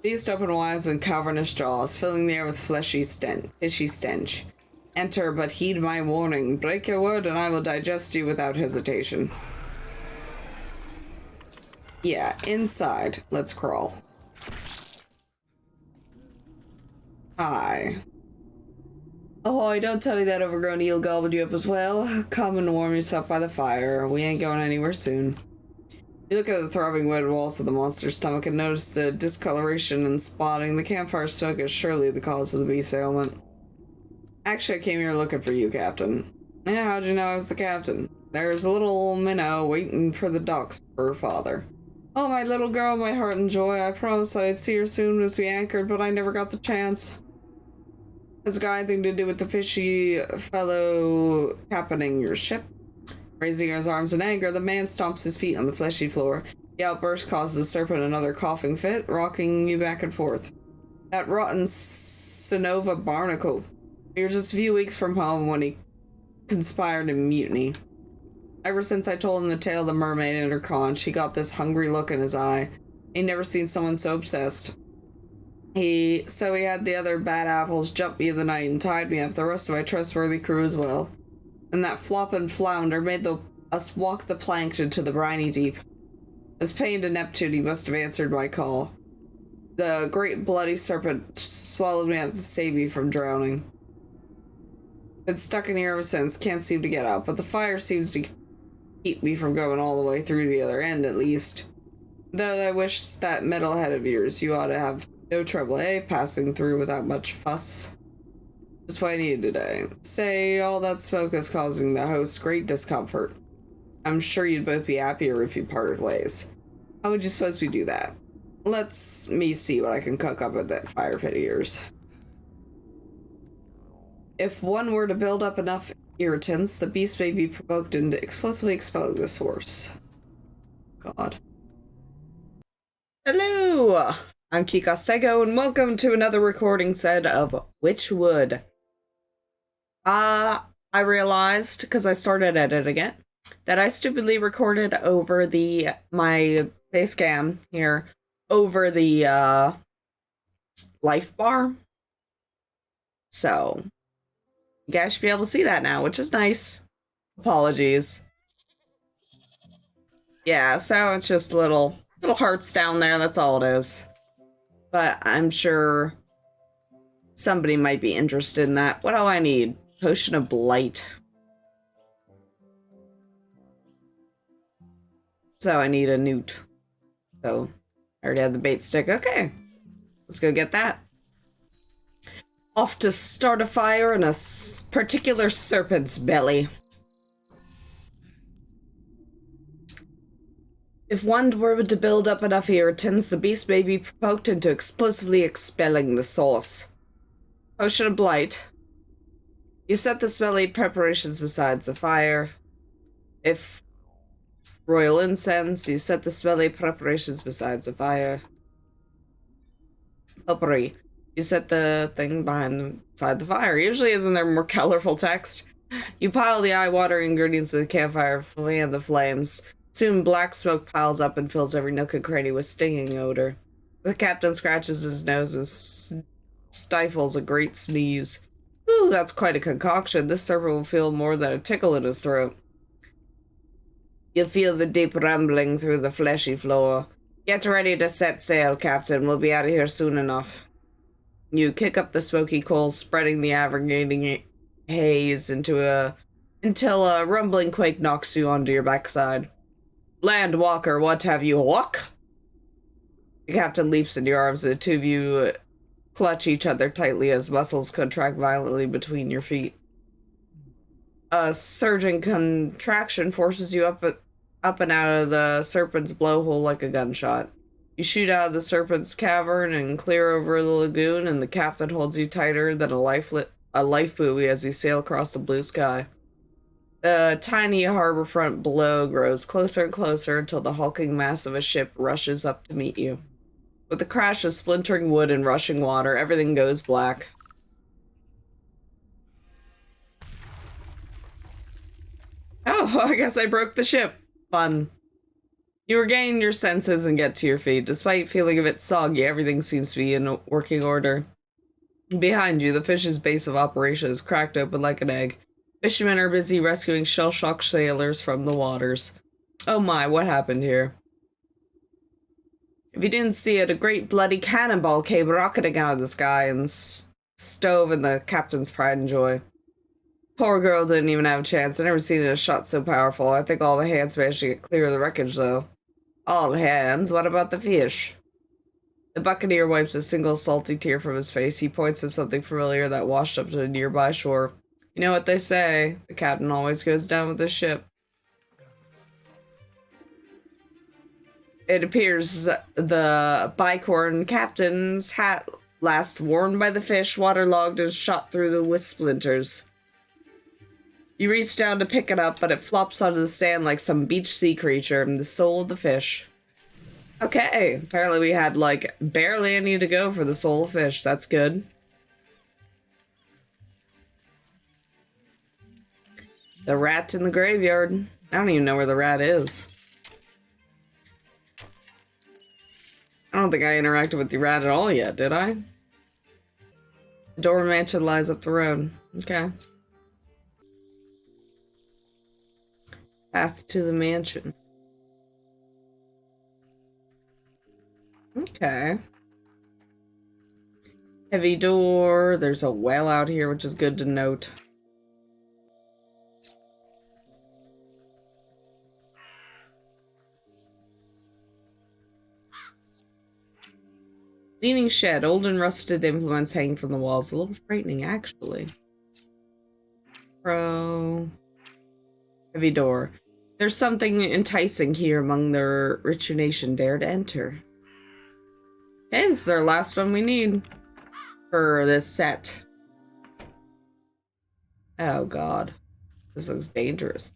Beast open wide and cavernous jaws, filling the air with fishy stench. Enter, but heed my warning. Break your word and I will digest you without hesitation. Yeah, inside. Let's crawl. Hi. Oh, don't tell me that overgrown eel gobbled you up as well. Come and warm yourself by the fire. We ain't going anywhere soon. You look at the throbbing red walls of the monster's stomach and notice the discoloration and spotting. The campfire smoke is surely the cause of the beast's ailment. Actually, I came here looking for you, Captain. Yeah, how'd you know I was the captain? There's a little minnow waiting for the docks for her father. Oh, my little girl, my heart and joy. I promised I'd see her soon as we anchored, but I never got the chance. Has it got anything to do with the fishy fellow captaining your ship? Raising his arms in anger, the man stomps his feet on the fleshy floor. The outburst causes the serpent another coughing fit, rocking you back and forth. That rotten Sonova barnacle. We were just a few weeks from home when he conspired in mutiny. Ever since I told him the tale of the mermaid and her conch, he got this hungry look in his eye. He'd never seen someone so obsessed. So he had the other bad apples jump me in the night and tied me up, the rest of my trustworthy crew as well. And that floppin' flounder made us walk the plank into the briny deep. As pain to Neptune, he must have answered my call. The great bloody serpent swallowed me up to save me from drowning. Been stuck in here ever since, can't seem to get out, but the fire seems to keep me from going all the way through to the other end, at least. Though I wish that metal head of yours, you ought to have no trouble, passing through without much fuss. Just what I needed today. Say, all that smoke is causing the host great discomfort. I'm sure you'd both be happier if you parted ways. How would you suppose we do that? Let's me see what I can cook up at that fire pit of yours. If one were to build up enough irritants, the beast may be provoked into explicitly expelling the source. God. Hello! I'm Kikostego, and welcome to another recording set of Wytchwood. I realized, because I started editing it, that I stupidly recorded over my face cam here, over the, life bar. So, you guys should be able to see that now, which is nice. Apologies. Yeah, so it's just little hearts down there, that's all it is. But I'm sure somebody might be interested in that. What do I need? Potion of Blight. So I need a newt. So I already have the bait stick. Okay, let's go get that. Off to start a fire in a particular serpent's belly. If one were to build up enough irritants, the beast may be provoked into explosively expelling the source. Potion of Blight. You set the smelly preparations beside the fire. If royal incense, you set the smelly preparations beside the fire. Potpourri. You set the thing beside the fire. Usually isn't there more colorful text? You pile the eye-watering ingredients of the campfire, fan the flames. Soon black smoke piles up and fills every nook and cranny with stinging odor. The captain scratches his nose and stifles a great sneeze. Ooh, that's quite a concoction. This serpent will feel more than a tickle in his throat. You'll feel the deep rumbling through the fleshy floor. Get ready to set sail, Captain. We'll be out of here soon enough. You kick up the smoky coals, spreading the aggregating haze until a rumbling quake knocks you onto your backside. Land walker, what have you walk? The captain leaps into your arms and the two of you clutch each other tightly as muscles contract violently between your feet. A surging contraction forces you up and out of the serpent's blowhole like a gunshot. You shoot out of the serpent's cavern and clear over the lagoon, and the captain holds you tighter than a life buoy as you sail across the blue sky. The tiny harborfront below grows closer and closer until the hulking mass of a ship rushes up to meet you. With the crash of splintering wood and rushing water, everything goes black. Oh, I guess I broke the ship. Fun. You regain your senses and get to your feet. Despite feeling a bit soggy, everything seems to be in working order. Behind you, the fish's base of operation is cracked open like an egg. Fishermen are busy rescuing shell-shocked sailors from the waters. Oh my, what happened here? If you didn't see it, a great bloody cannonball came rocketing out of the sky and stove in the captain's pride and joy. Poor girl didn't even have a chance. I've never seen a shot so powerful. I think all the hands managed to get clear of the wreckage, though. All hands? What about the fish? The buccaneer wipes a single salty tear from his face. He points to something familiar that washed up to a nearby shore. You know what they say, the captain always goes down with the ship. It appears the bicorn captain's hat, last worn by the fish, waterlogged and shot through the with splinters. You reach down to pick it up, but it flops onto the sand like some beach sea creature, the soul of the fish. Okay, apparently we had, like, barely any to go for the soul of fish. That's good. The rat in the graveyard. I don't even know where the rat is. I don't think I interacted with the rat at all yet, did I? The door mansion lies up the road. Okay. Path to the mansion. Okay. Heavy door. There's a well out here, which is good to note. Leaning shed. Old and rusted implements hanging from the walls. A little frightening, actually. Heavy door. There's something enticing here among their richer nation. Dare to enter. Okay, this is our last one we need for this set. Oh god. This looks dangerous.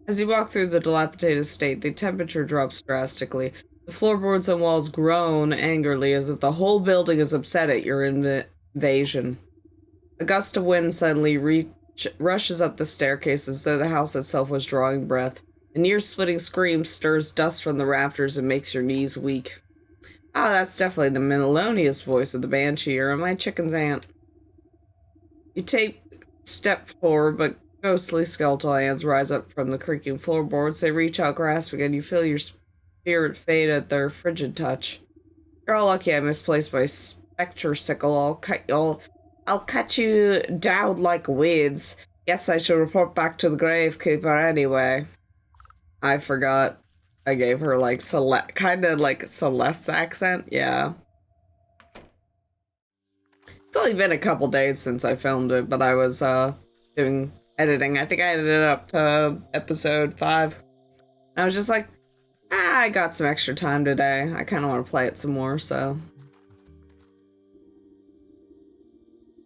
As you walk through the dilapidated estate, the temperature drops drastically. The floorboards and walls groan angrily as if the whole building is upset at your invasion. A gust of wind suddenly rushes up the staircase as though the house itself was drawing breath. An ear-splitting scream stirs dust from the rafters and makes your knees weak. Ah, that's definitely the melodious voice of the banshee, or my chicken's aunt. You take step forward, but ghostly skeletal hands rise up from the creaking floorboards. They reach out grasping, and you feel your spirit fade at their frigid touch. You're all lucky I misplaced my spectre sickle. I'll cut you down like weeds. Guess I should report back to the gravekeeper anyway. I forgot. I gave her like kind of like Celeste's accent. Yeah. It's only been a couple days since I filmed it, but I was doing editing. I think I edited up to episode 5. I was just like, I got some extra time today. I kind of want to play it some more, so.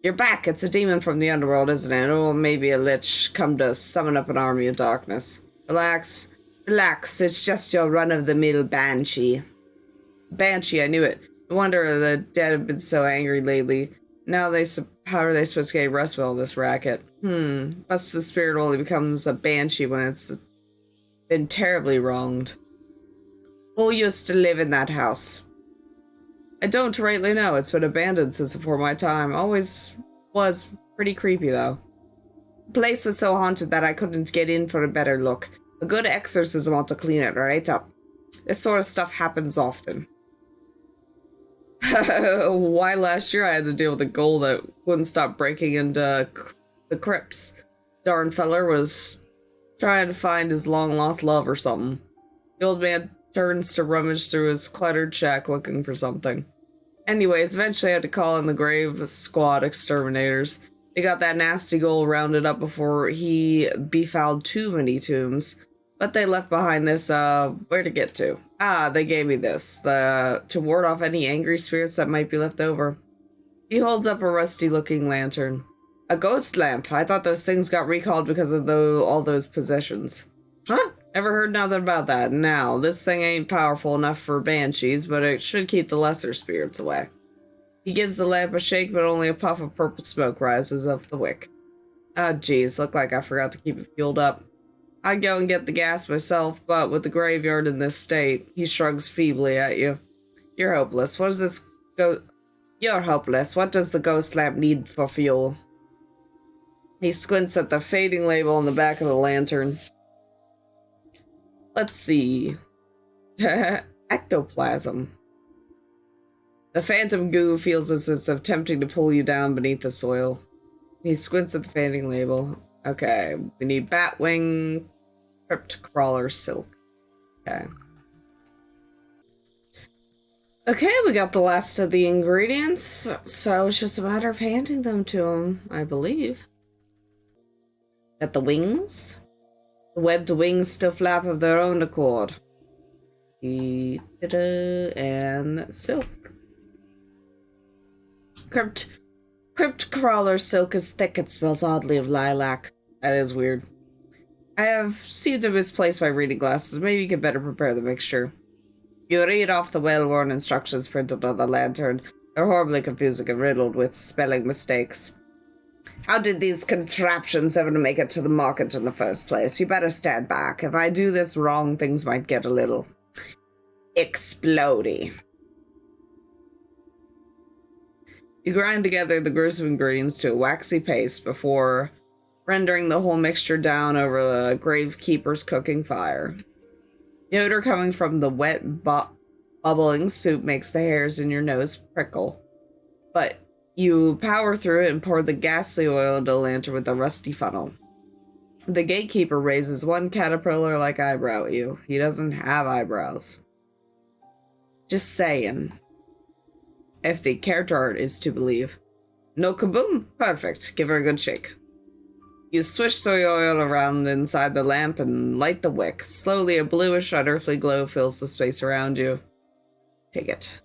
You're back. It's a demon from the underworld, isn't it? Or maybe a lich come to summon up an army of darkness. Relax. Relax. It's just your run-of-the-mill banshee. Banshee, I knew it. No wonder the dead have been so angry lately. Now how are they supposed to get rest with all this racket? Must the spirit only becomes a banshee when it's been terribly wronged. Who used to live in that house? I don't rightly know. It's been abandoned since before my time. Always was pretty creepy, though. The place was so haunted that I couldn't get in for a better look. A good exorcism ought to clean it right up. This sort of stuff happens often. Why last year I had to deal with a ghoul that wouldn't stop breaking into the crypts. Darn feller was trying to find his long-lost love or something. The old man turns to rummage through his cluttered shack looking for something. Anyways, eventually I had to call in the grave squad exterminators. They got that nasty ghoul rounded up before he befouled too many tombs. But they left behind this, where to get to? Ah, they gave me this, to ward off any angry spirits that might be left over. He holds up a rusty-looking lantern. A ghost lamp. I thought those things got recalled because of all those possessions. Huh? Never heard nothing about that. Now, this thing ain't powerful enough for banshees, but it should keep the lesser spirits away. He gives the lamp a shake, but only a puff of purple smoke rises off the wick. Ah, geez, looked like I forgot to keep it fueled up. I'd go and get the gas myself, but with the graveyard in this state, he shrugs feebly at you. You're hopeless. What does this go? You're hopeless. What does the ghost lamp need for fuel? He squints at the fading label on the back of the lantern. Let's see. Ectoplasm. The phantom goo feels as if it's attempting to pull you down beneath the soil. He squints at the fading label. Okay, we need batwing, crypt crawler, silk. Okay. Okay, we got the last of the ingredients, so it's just a matter of handing them to him, I believe. Got the wings. The webbed wings still flap of their own accord. And silk. Crypt crawler silk is thick and smells oddly of lilac. That is weird. I have seemed to misplace my reading glasses. Maybe you could better prepare the mixture. You read off the well-worn instructions printed on the lantern. They're horribly confusing and riddled with spelling mistakes. How did these contraptions ever make it to the market in the first place? You better stand back. If I do this wrong, things might get a little explodey. You grind together the gruesome ingredients to a waxy paste before rendering the whole mixture down over the gravekeeper's cooking fire. The odor coming from the wet, bubbling soup makes the hairs in your nose prickle. But you power through it and pour the ghastly oil into the lantern with a rusty funnel. The gatekeeper raises one caterpillar-like eyebrow at you. He doesn't have eyebrows. Just saying. If the character art is to believe. No kaboom? Perfect. Give her a good shake. You swish the oil around inside the lamp and light the wick. Slowly, a bluish, unearthly glow fills the space around you. Take it.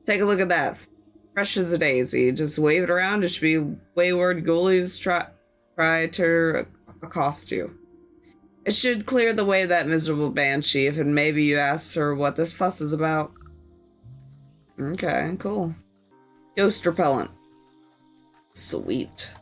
Take a look at that. Fresh as a daisy. Just wave it around. It should be wayward ghoulies try to accost you. It should clear the way of that miserable banshee, if and maybe you ask her what this fuss is about. Okay, cool. Ghost repellent. Sweet.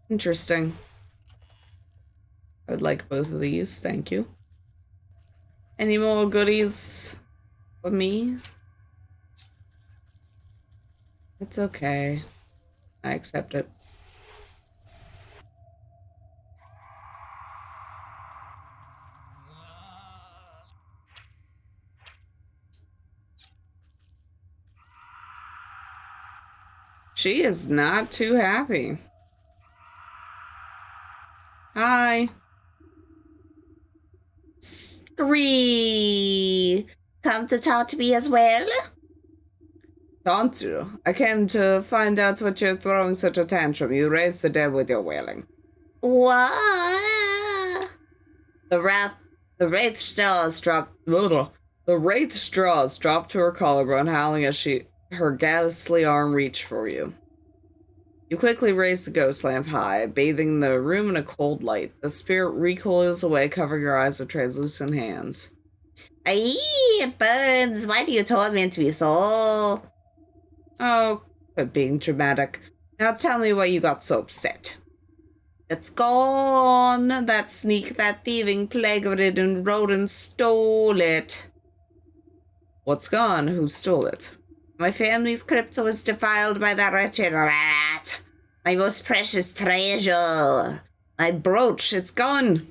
Interesting. I would like both of these, thank you. Any more goodies for me? It's okay. I accept it. She is not too happy. Hi. Scree! Come to talk to me as well? Don't you? I came to find out what you're throwing such a tantrum. You raised the dead with your wailing. What? The wraith straws dropped. The wraith straws dropped to her collarbone, howling as her ghastly arm reached for you. You quickly raise the ghost lamp high, bathing the room in a cold light. The spirit recoils away, covering your eyes with translucent hands. Aye, it burns. Why do you torment me so? Oh, quit being dramatic. Now tell me why you got so upset. It's gone. That sneak, that thieving, plague-ridden rodent stole it. What's gone? Who stole it? My family's crypt was defiled by that wretched rat. My most precious treasure. My brooch, it's gone.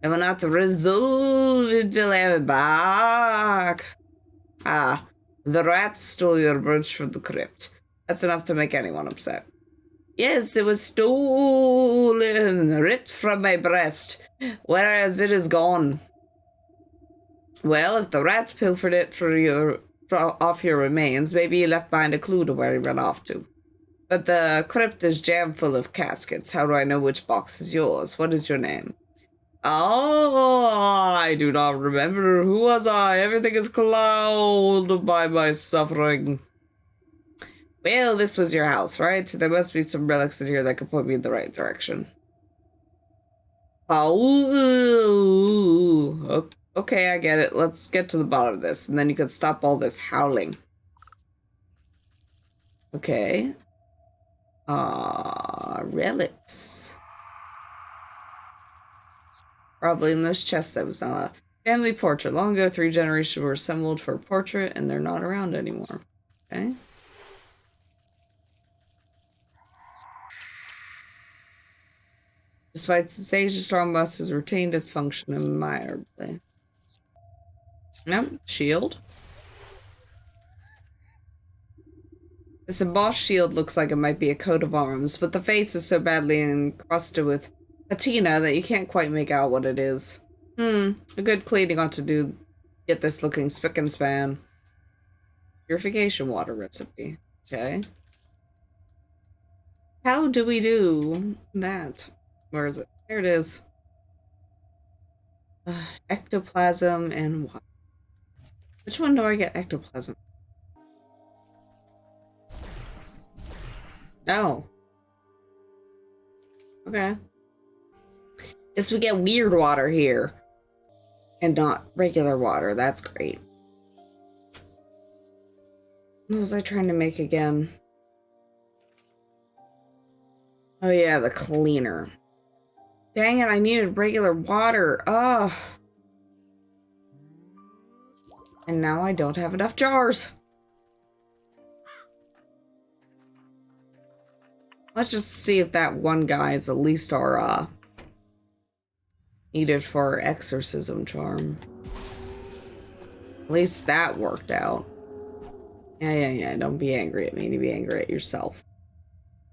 I will not resolve until I have it back. Ah, the rat stole your brooch from the crypt. That's enough to make anyone upset. Yes, it was stolen, ripped from my breast, whereas it is gone. Well, if the rat pilfered it off your remains, maybe he left behind a clue to where he ran off to. But the crypt is jammed full of caskets. How do I know which box is yours? What is your name? Oh, I do not remember. Who was I? Everything is clouded by my suffering. Well, this was your house, right? There must be some relics in here that could point me in the right direction. Oh, Okay, I get it. Let's get to the bottom of this, and then you can stop all this howling. Okay. Relics. Probably in those chests that was not allowed. Family portrait. Long ago, 3 generations were assembled for a portrait, and they're not around anymore. Okay. Despite its age, the strong bust has retained its function admirably. Nope. Shield. This embossed shield looks like it might be a coat of arms, but the face is so badly encrusted with patina that you can't quite make out what it is. A good cleaning ought to get this looking spick and span. Purification water recipe. Okay. How do we do that? Where is it? There it is. Ectoplasm and what? Which one do I get ectoplasm? Oh. Okay. Guess we get weird water here. And not regular water. That's great. What was I trying to make again? Oh yeah, the cleaner. Dang it, I needed regular water. Ugh. And now I don't have enough jars. Let's just see if that one guy is at least our, needed for our exorcism charm. At least that worked out. Yeah. Don't be angry at me. Be angry at yourself.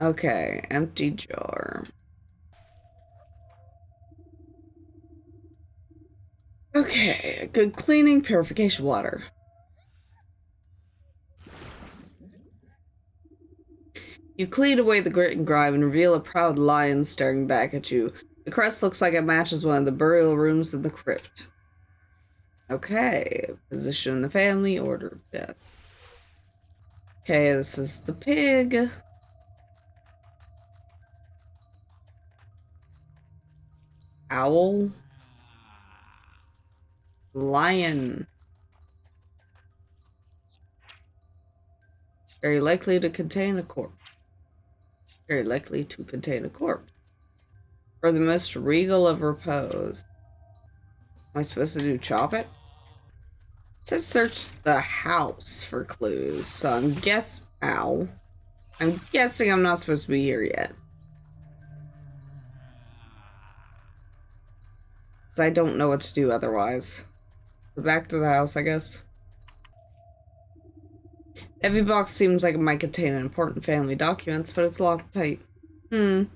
Okay, empty jar. Okay, good cleaning, purification water. You clean away the grit and grime and reveal a proud lion staring back at you. The crest looks like it matches one of the burial rooms in the crypt. Okay, position in the family, order of death. Okay, this is the pig. Owl. Lion. Very likely to contain a corpse. Very likely to contain a corpse. For the most regal of repose. Am I supposed to do chop it? It says search the house for clues, so I'm guessing I'm not supposed to be here yet. Because I don't know what to do otherwise. So back to the house, I guess. Heavy box seems like it might contain important family documents, but it's locked tight. I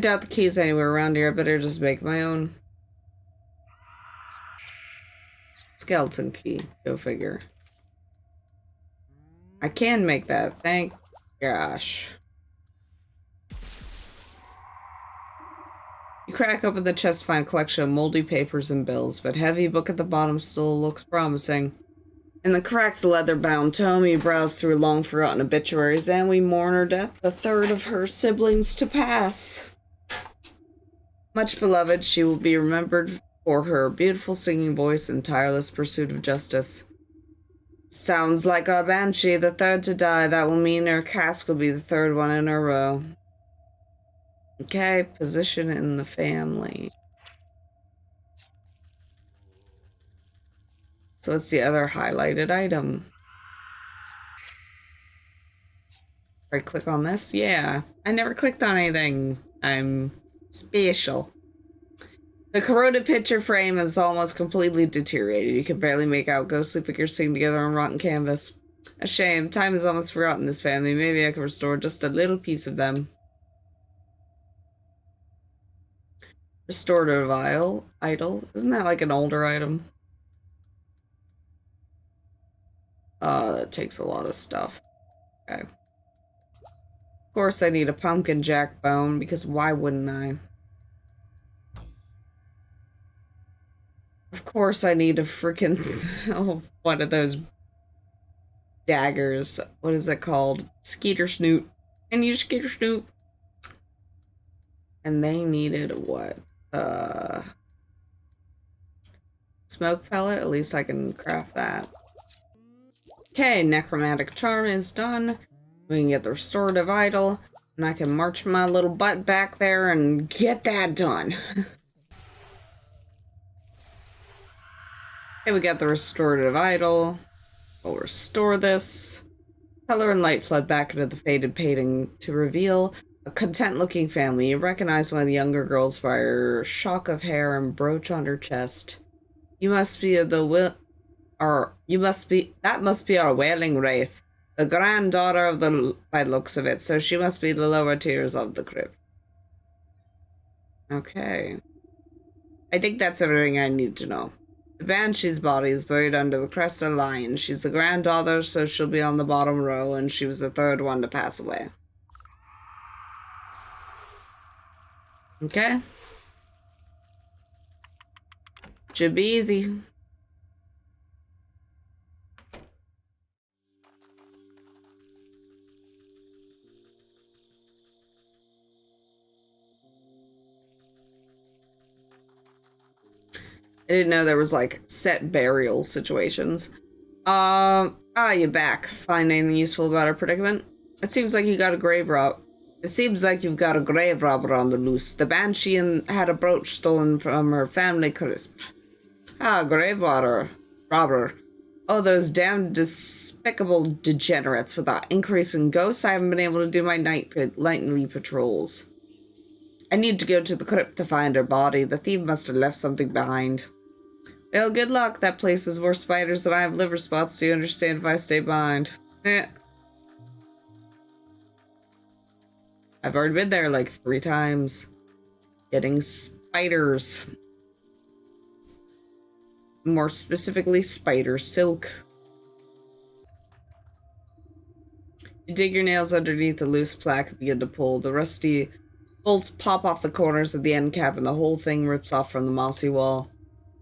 doubt the key is anywhere around here. I better just make my own. Skeleton key. Go figure. I can make that. Thank gosh. You crack open the chest to find a collection of moldy papers and bills, but heavy book at the bottom still looks promising. In the cracked leather-bound tome, you browse through long-forgotten obituaries, and we mourn her death, the third of her siblings to pass. Much beloved, she will be remembered for her beautiful singing voice and tireless pursuit of justice. Sounds like our banshee, the third to die. That will mean her cask will be the third one in a row. Okay, position in the family. So what's the other highlighted item? Right click on this? Yeah. I never clicked on anything. I'm special. The corroded picture frame is almost completely deteriorated. You can barely make out ghostly figures sitting together on rotten canvas. A shame. Time is almost forgotten this family. Maybe I can restore just a little piece of them. Restorative idol. Isn't that like an older item? That takes a lot of stuff. Okay. Of course I need a pumpkin jack bone, because why wouldn't I? Of course I need a freaking one of those daggers. What is it called? Skeeter Snoot. I need a Skeeter Snoot. And they needed what? smoke pellet. At least I can craft that. Okay, necromantic charm is done. We can get the restorative idol. And I can march my little butt back there and get that done. Okay, we got the restorative idol. We'll restore this. Color and light flood back into the faded painting to reveal a content-looking family. You recognize one of the younger girls by her shock of hair and brooch on her chest. You must be that must be our wailing wraith, the granddaughter of the, by looks of it, so she must be the lower tiers of the crypt. Okay. I think that's everything I need to know. The Banshee's body is buried under the crest of the lion. She's the granddaughter, so she'll be on the bottom row, and she was the third one to pass away. Okay. Should be easy. I didn't know there was, like, set burial situations. You're back. Find anything useful about our predicament? It seems like you got a grave robber. It seems like you've got a grave robber on the loose. The Banshee had a brooch stolen from her family crisp. Grave robber. Oh, those damn despicable degenerates. With the increase in ghosts, I haven't been able to do my nightly patrols. I need to go to the crypt to find her body. The thief must have left something behind. Well, good luck. That place has more spiders than I have liver spots, so you understand if I stay behind. I've already been there like 3 times. Getting spiders. More specifically, spider silk. You dig your nails underneath the loose plaque and begin to pull. The rusty bolts pop off the corners of the end cap and the whole thing rips off from the mossy wall.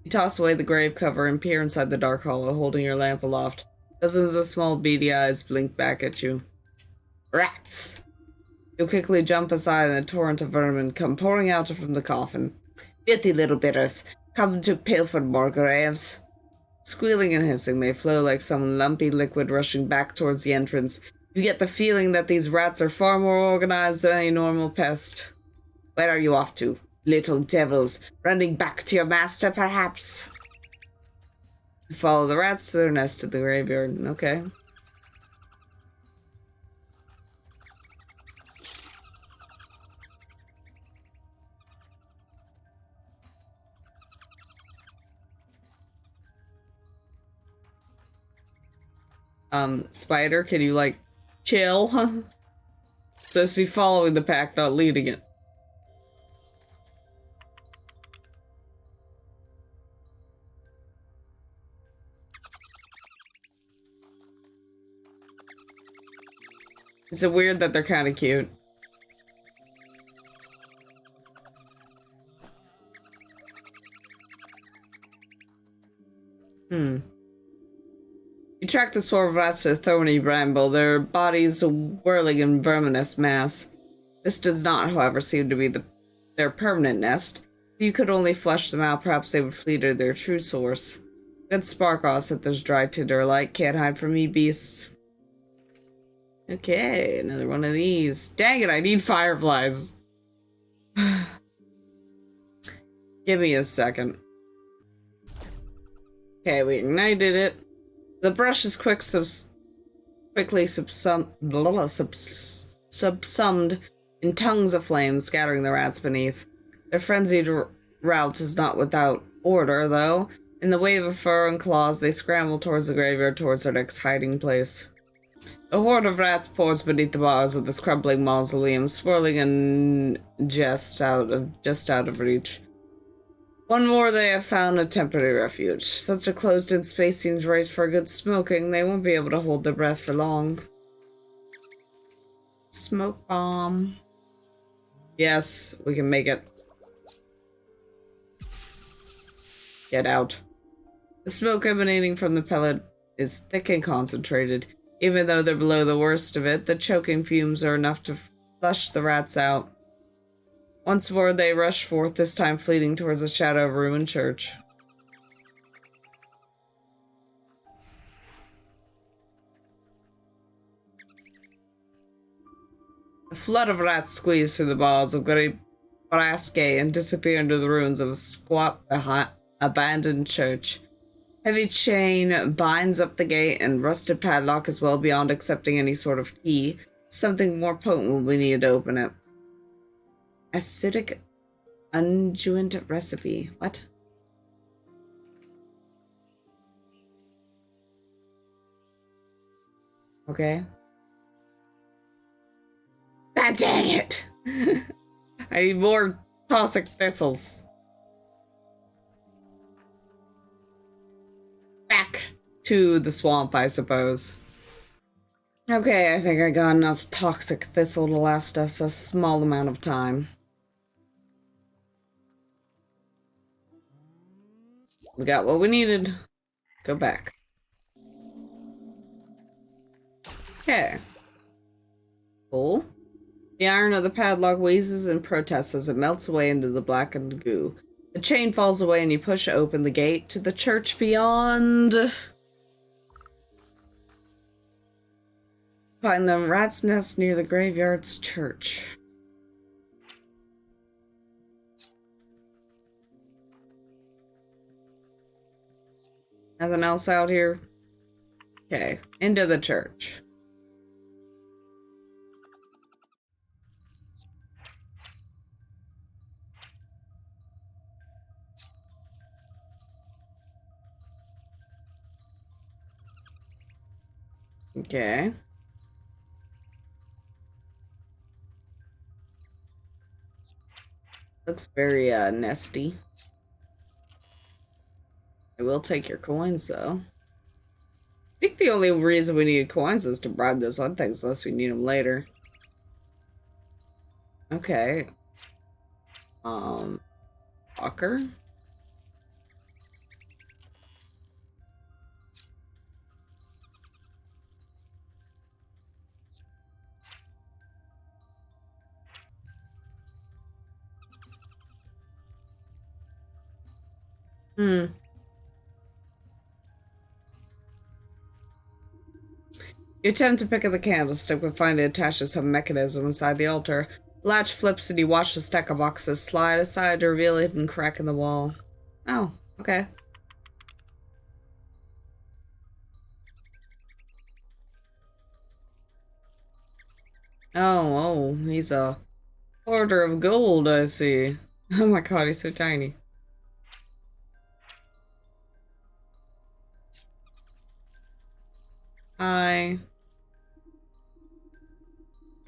You toss away the grave cover and peer inside the dark hollow, holding your lamp aloft. Dozens of small beady eyes blink back at you. Rats! You quickly jump aside and a torrent of vermin come pouring out from the coffin. Filthy little bitters, come to pilfer more graves. Squealing and hissing, they flow like some lumpy liquid rushing back towards the entrance. You get the feeling that these rats are far more organized than any normal pest. Where are you off to? Little devils, running back to your master, perhaps? You follow the rats to their nest at the graveyard. Okay. Spider, can you, like, chill? Supposed to be following the pack, not leading it. Is it weird that they're kind of cute? You track the swarm of rats to a thorny bramble, their bodies a whirling in verminous mass. This does not, however, seem to be their permanent nest. If you could only flush them out, perhaps they would flee to their true source. Good sparkles at this dry tinder light, can't hide from me, beasts. Okay, another one of these. Dang it, I need fireflies. Give me a second. Okay, we ignited it. The brush is quickly subsumed in tongues of flame, scattering the rats beneath. Their frenzied rout is not without order, though. In the wave of fur and claws, they scramble towards the graveyard, towards their next hiding place. A horde of rats pours beneath the bars of this crumbling mausoleum, swirling in just out of reach. One more, they have found a temporary refuge. Such a closed-in space seems right for good smoking. They won't be able to hold their breath for long. Smoke bomb. Yes, we can make it. Get out. The smoke emanating from the pellet is thick and concentrated. Even though they're below the worst of it, the choking fumes are enough to flush the rats out. Once more, they rush forth, this time fleeing towards the shadow of a ruined church. A flood of rats squeeze through the bars of great brass gate and disappear into the ruins of a squat abandoned church. Heavy chain binds up the gate, and rusted padlock is well beyond accepting any sort of key. Something more potent will be needed to open it. Acidic unguent recipe. What? Okay. God dang it! I need more toxic thistles. Back to the swamp, I suppose. Okay, I think I got enough toxic thistle to last us a small amount of time. We got what we needed. Go back. Okay. Cool. The iron of the padlock wheezes and protests as it melts away into the blackened goo. The chain falls away and you push open the gate to the church beyond. Find the rat's nest near the graveyard's church. Nothing else out here? Okay, into the church. Okay. Looks very nesty. I will take your coins though. I think the only reason we needed coins was to bribe those one things unless we need them later. Okay. Walker? You attempt to pick up the candlestick, but find it attached to some mechanism inside the altar. The latch flips and you watch the stack of boxes slide aside to reveal a hidden crack in the wall. Oh, okay. Oh, he's a hoarder of gold, I see. Oh my god, he's so tiny. Hi.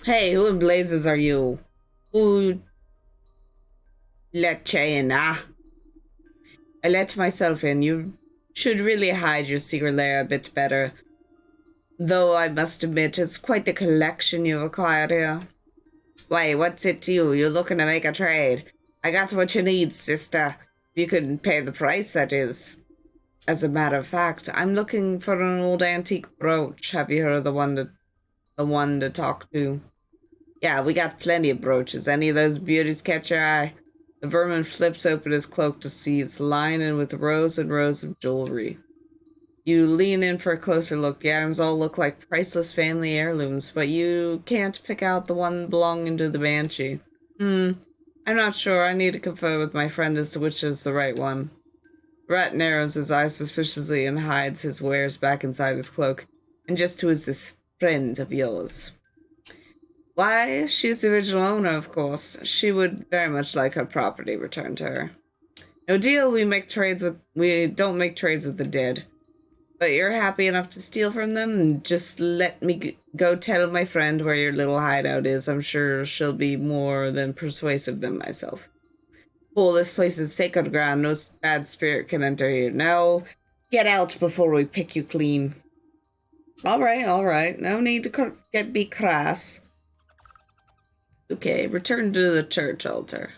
Hey, who in blazes are you? Who let you in, ah? I let myself in. You should really hide your secret lair a bit better. Though I must admit, it's quite the collection you've acquired here. Wait, what's it to you? You're looking to make a trade. I got what you need, sister. You can pay the price, that is. As a matter of fact, I'm looking for an old antique brooch. Have you heard of the one to talk to? Yeah, we got plenty of brooches. Any of those beauties catch your eye? The vermin flips open his cloak to see it's lining with rows and rows of jewelry. You lean in for a closer look. The items all look like priceless family heirlooms, but you can't pick out the one belonging to the Banshee. I'm not sure. I need to confer with my friend as to which is the right one. Rat narrows his eyes suspiciously and hides his wares back inside his cloak. And just who is this friend of yours? Why, she's the original owner, of course. She would very much like her property returned to her. No deal, we don't make trades with the dead. But you're happy enough to steal from them? Just let me go tell my friend where your little hideout is. I'm sure she'll be more than persuasive than myself. Fool, this place is sacred ground. No bad spirit can enter here. Now, get out before we pick you clean. All right. No need to be crass. Okay, return to the church altar.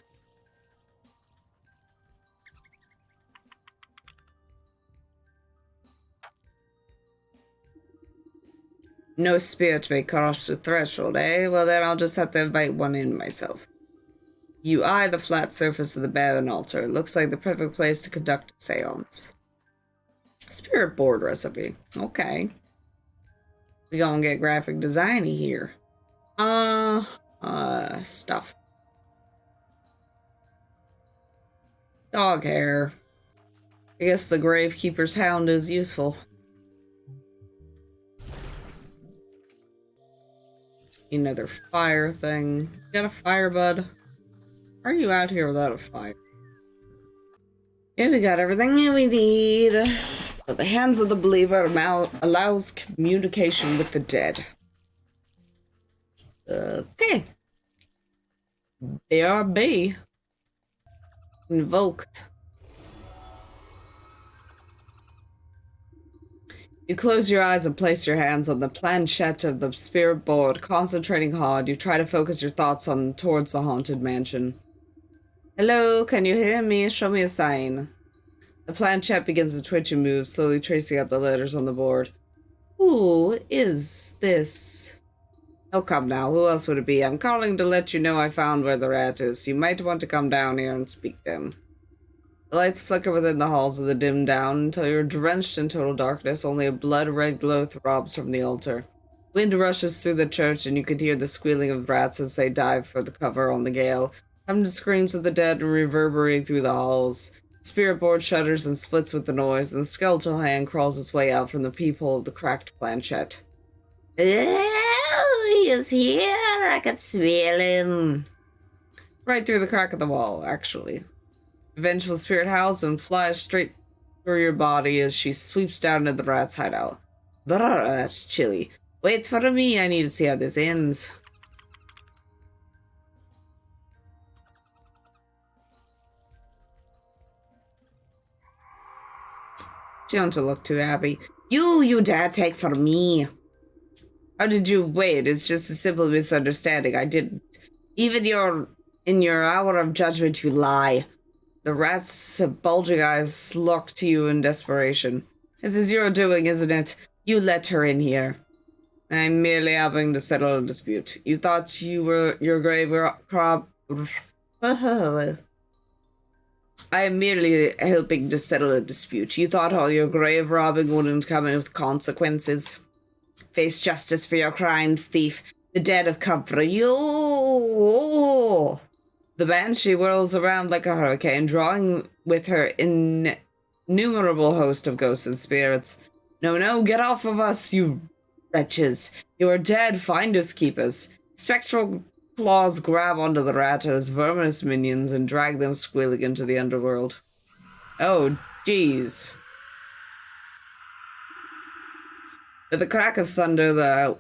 No spirit may cross the threshold, eh? Well, then I'll just have to invite one in myself. You eye the flat surface of the barren altar. It looks like the perfect place to conduct a seance. Spirit board recipe. Okay. We gonna get graphic designy here. stuff. Dog hair. I guess the Gravekeeper's hound is useful. Another fire thing. You got a fire, bud? Why are you out here without a fire? Yeah, we got everything we need. So the hands of the believer allows communication with the dead. Okay. ARB. Invoke. You close your eyes and place your hands on the planchette of the spirit board, concentrating hard. You try to focus your thoughts towards the haunted mansion. Hello, can you hear me? Show me a sign. The planchette begins to twitch and move, slowly tracing out the letters on the board. Who is this? Oh, come now. Who else would it be? I'm calling to let you know I found where the rat is. You might want to come down here and speak to him. The lights flicker within the halls of the dim down until you're drenched in total darkness. Only a blood-red glow throbs from the altar. Wind rushes through the church, and you can hear the squealing of rats as they dive for the cover on the gale. Come to screams of the dead and reverberating through the halls. The spirit board shudders and splits with the noise, and the skeletal hand crawls its way out from the peephole of the cracked planchette. Oh, he's here. I can smell him. Right through the crack of the wall, actually. The vengeful spirit howls and flies straight through your body as she sweeps down into the rat's hideout. Brr, that's chilly. Wait for me, I need to see how this ends. She don't look too happy. You dare take for me. How did you wait? It's just a simple misunderstanding. I didn't. Even in your hour of judgment, you lie. The rat's bulging eyes look to you in desperation. This is your doing, isn't it? You let her in here. I'm merely helping to settle a dispute. You thought your grave crop. I am merely helping to settle a dispute. You thought all your grave robbing wouldn't come in with consequences. Face justice for your crimes, thief. The dead have come for you. The banshee whirls around like a hurricane, drawing with her an innumerable host of ghosts and spirits. No, get off of us, you wretches. You are dead, finders keepers. Spectral claws grab onto the rat and his verminous minions and drag them squealing into the underworld. Oh, jeez. With the crack of thunder, the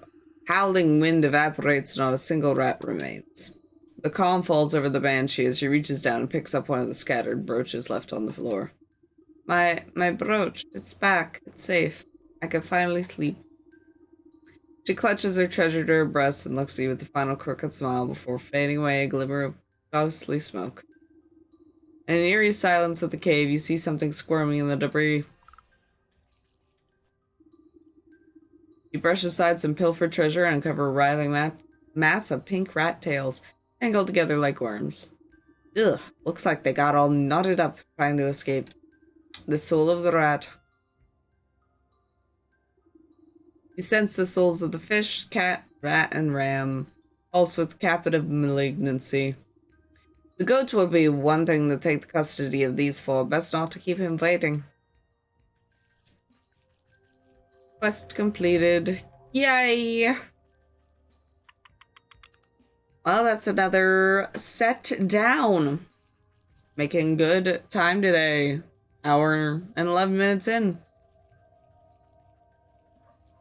howling wind evaporates, not a single rat remains. The calm falls over the banshee as she reaches down and picks up one of the scattered brooches left on the floor. My brooch. It's back. It's safe. I can finally sleep. She clutches her treasure to her breast and looks at you with a final crooked smile before fading away a glimmer of ghostly smoke. In an eerie silence of the cave, you see something squirming in the debris. You brush aside some pilfered treasure and uncover a writhing mass of pink rat tails, tangled together like worms. Ugh, looks like they got all knotted up trying to escape. The soul of the rat. You sense the souls of the fish, cat, rat, and ram, pulse with captive malignancy. The goat will be wanting to take the custody of these four, best not to keep him waiting. Quest completed. Yay! Well, that's another set down. Making good time today. Hour and 11 minutes in.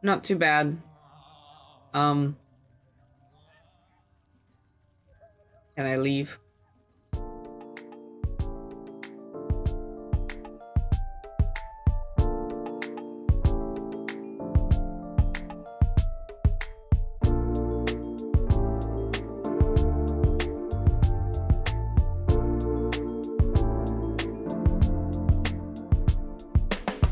Not too bad. Can I leave?